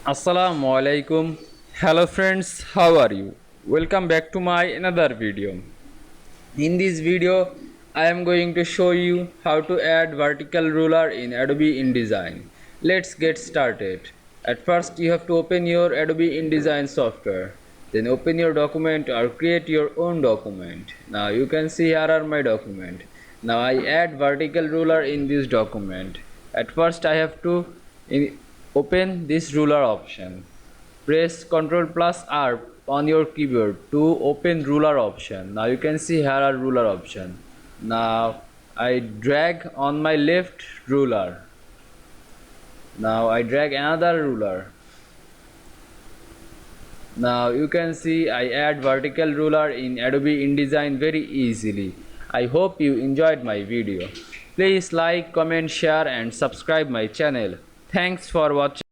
Assalamu Walaikum. Hello friends, how are you? Welcome back to my another video. In this video, I am going to show you how to add vertical ruler in Adobe InDesign. Let's get started. At first, you have to open your Adobe InDesign software. Then open your document or create your own document. Now you can see here are my document. Now I add vertical ruler in this document. At first I have to open this ruler option. Press Ctrl plus R on your keyboard to open ruler option. Now you can see here are ruler option. Now I drag on my left ruler. Now I drag another ruler. Now you can see I add vertical ruler in Adobe InDesign very easily. I hope you enjoyed my video. Please like, comment, share and subscribe my channel. Thanks for watching.